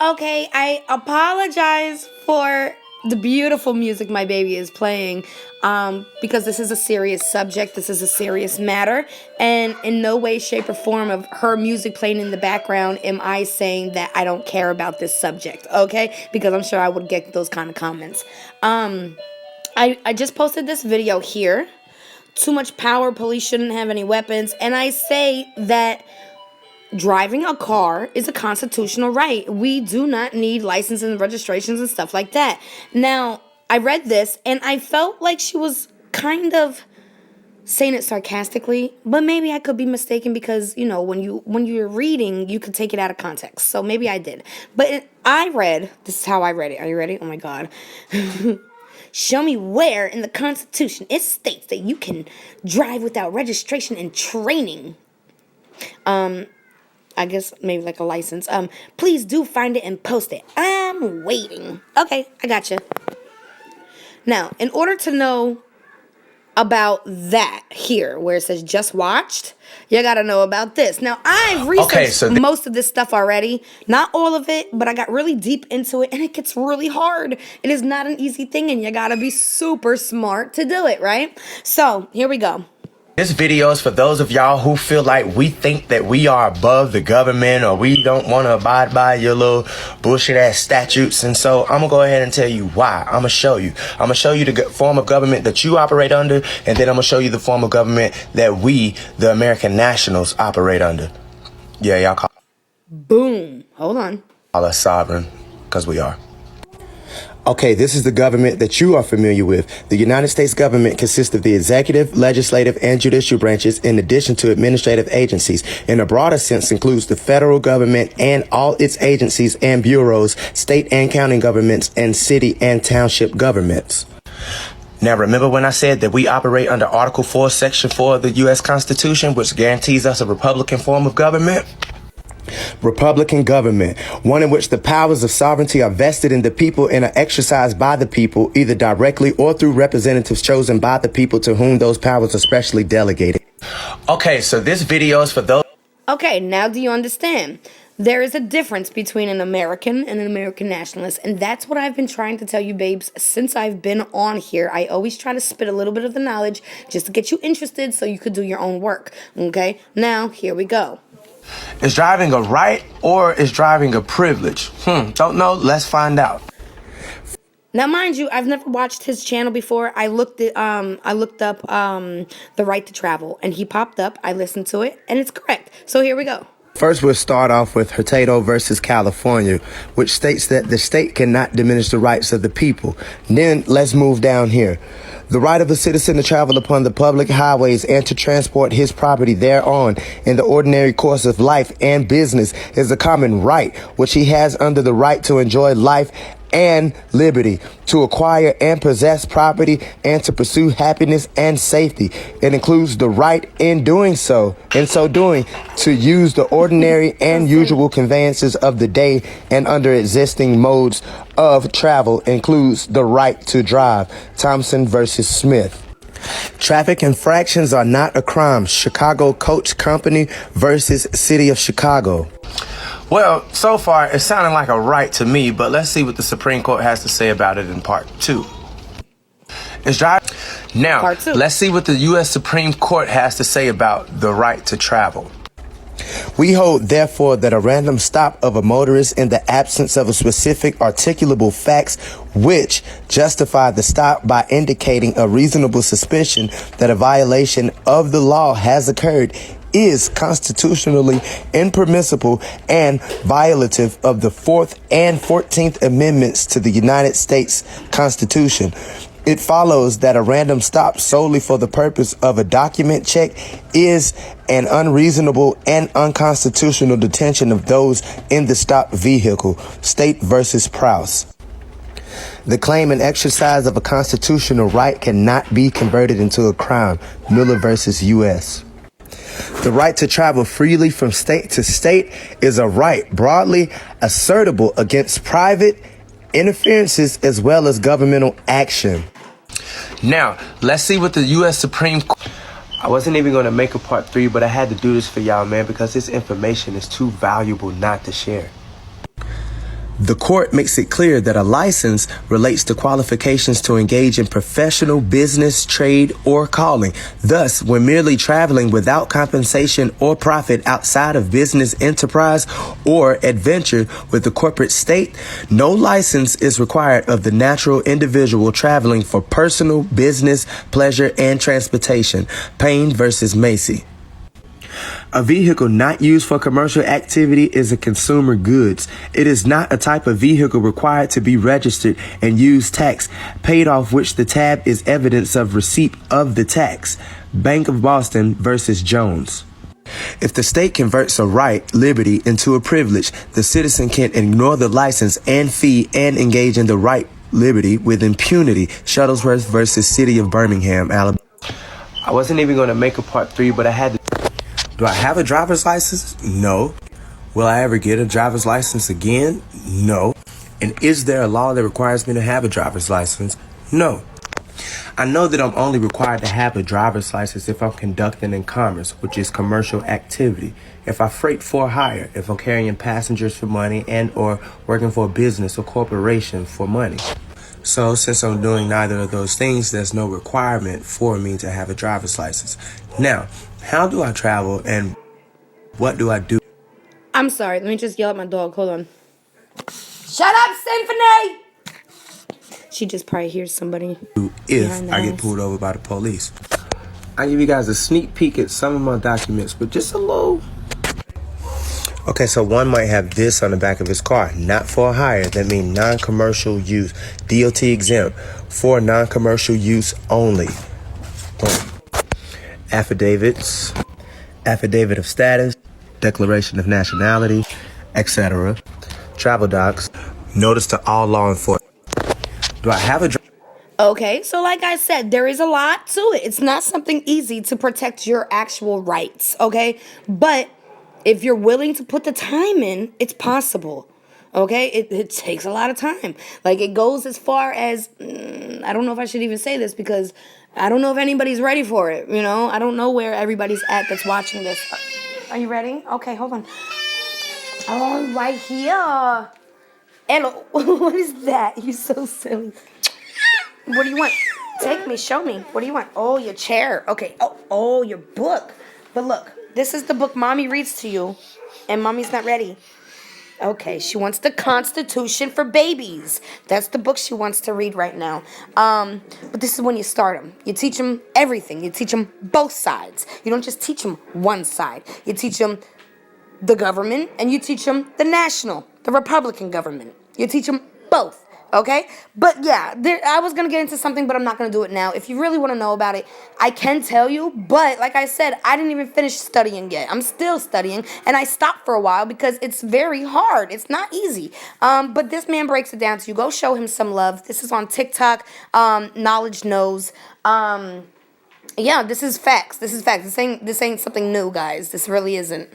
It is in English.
Okay, I apologize for the beautiful music my baby is playing, because this is a serious subject, this is a serious matter, and in no way, shape, or form of her music playing in the background am I saying that I don't care about this subject, okay? Because I'm sure I would get those kind of comments. I just posted this video here. Too much power, police shouldn't have any weapons, and I say that driving a car is a constitutional right. We do not need licenses and registrations and stuff like that. Now, I read this and I felt like she was kind of saying it sarcastically, but maybe I could be mistaken because, you know, when you're reading, you could take it out of context. So maybe I did. But this is how I read it. Are you ready? Oh my God. Show me where in the Constitution it states that you can drive without registration and training. I guess maybe like a license. Please do find it and post it. I'm waiting. Okay, I gotcha. Now, in order to know about that here, where it says just watched, you gotta know about this. Now, I've researched most of this stuff already. Not all of it, but I got really deep into it, and it gets really hard. It is not an easy thing, and you gotta be super smart to do it, right? So, here we go. This video is for those of y'all who feel like we think that we are above the government or we don't want to abide by your little bullshit ass statutes. And so I'm gonna go ahead and tell you why. I'm gonna show you. I'm gonna show you the form of government that you operate under, and then I'm gonna show you the form of government that we, the American nationals, operate under. Yeah, y'all call. Boom. Hold on. Call us sovereign, because we are. Okay, this is the government that you are familiar with. The United States government consists of the executive, legislative, and judicial branches, in addition to administrative agencies. In a broader sense, includes the federal government and all its agencies and bureaus, state and county governments, and city and township governments. Now, remember when I said that we operate under Article 4, Section 4 of the U.S. Constitution, which guarantees us a Republican form of government? Republican government, one in which the powers of sovereignty are vested in the people and are exercised by the people, either directly or through representatives chosen by the people to whom those powers are specially delegated. Okay, so this video is for those. Okay, now do you understand? There is a difference between an American and an American nationalist, and that's what I've been trying to tell you, babes, since I've been on here. I always try to spit a little bit of the knowledge just to get you interested so you could do your own work, okay? Now, here we go. Is driving a right or is driving a privilege? Don't know. Let's find out. Now, mind you, I've never watched his channel before. I looked up the right to travel, and he popped up. I listened to it, and it's correct. So here we go. First, we'll start off with Hurtado versus California, which states that the state cannot diminish the rights of the people. Then let's move down here. The right of a citizen to travel upon the public highways and to transport his property thereon in the ordinary course of life and business is a common right, which he has under the right to enjoy life and liberty, to acquire and possess property, and to pursue happiness and safety. It includes the right in so doing, to use the ordinary and usual conveyances of the day, and under existing modes of travel includes the right to drive. Thompson versus Smith. Traffic infractions are not a crime. Chicago Coach Company versus City of Chicago. Well, so far, it's sounding like a right to me, but let's see what the Supreme Court has to say about it in Part 2. Now, let's see what the U.S. Supreme Court has to say about the right to travel. We hold, therefore, that a random stop of a motorist in the absence of a specific articulable facts which justify the stop by indicating a reasonable suspicion that a violation of the law has occurred is constitutionally impermissible and violative of the 4th and 14th Amendments to the United States Constitution. It follows that a random stop solely for the purpose of a document check is an unreasonable and unconstitutional detention of those in the stopped vehicle. State versus Prowse. The claim and exercise of a constitutional right cannot be converted into a crime. Miller versus U.S. The right to travel freely from state to state is a right broadly assertable against private interferences as well as governmental action. Now, let's see what the U.S. Supreme Court... I wasn't even going to make a part 3, but I had to do this for y'all, man, because this information is too valuable not to share. The court makes it clear that a license relates to qualifications to engage in professional business, trade, or calling. Thus, when merely traveling without compensation or profit outside of business enterprise or adventure with the corporate state, no license is required of the natural individual traveling for personal, business, pleasure, and transportation. Payne versus Macy. A vehicle not used for commercial activity is a consumer goods. It is not a type of vehicle required to be registered and use tax, paid off which the tab is evidence of receipt of the tax. Bank of Boston versus Jones. If the state converts a right, liberty, into a privilege, the citizen can ignore the license and fee and engage in the right, liberty, with impunity. Shuttlesworth versus City of Birmingham, Alabama. I wasn't even going to make a part 3, but I had to. Do I have a driver's license? No. Will I ever get a driver's license again? No. And is there a law that requires me to have a driver's license? No. I know that I'm only required to have a driver's license if I'm conducting in commerce, which is commercial activity. If I freight for hire, if I'm carrying passengers for money and or working for a business or corporation for money. So since I'm doing neither of those things, there's no requirement for me to have a driver's license. Now, how do I travel and what do I do? I'm sorry. Let me just yell at my dog. Hold on. Shut up, Symphony! She just probably hears somebody. If I get pulled over by the police. I give you guys a sneak peek at some of my documents, but just a little. Okay, so one might have this on the back of his car, not for hire. That means non-commercial use. DOT exempt for non-commercial use only. Boom. Affidavits, affidavit of status, declaration of nationality, etc. Travel docs, notice to all law enforcement. Do I have a Okay, so like I said, there is a lot to it. It's not something easy to protect your actual rights, okay? But if you're willing to put the time in, it's possible. Okay, it takes a lot of time. Like, it goes as far as, I don't know if I should even say this because I don't know if anybody's ready for it, you know? I don't know where everybody's at that's watching this. Are you ready? Okay, hold on. Oh, right here. Hello, what is that? You're so silly. What do you want? Take me, show me. What do you want? Oh, your chair. Okay, oh, your book. But look, this is the book Mommy reads to you, and Mommy's not ready. Okay, she wants the Constitution for Babies. That's the book she wants to read right now. But this is when you start them. You teach them everything. You teach them both sides. You don't just teach them one side. You teach them the government, and you teach them the national, the Republican government. You teach them both. Okay? But yeah, I was going to get into something, but I'm not going to do it now. If you really want to know about it, I can tell you. But like I said, I didn't even finish studying yet. I'm still studying. And I stopped for a while because it's very hard. It's not easy. But this man breaks it down to you. Go show him some love. This is on TikTok. Knowledge Knows. Yeah, this is facts. This is facts. This ain't something new, guys. This really isn't.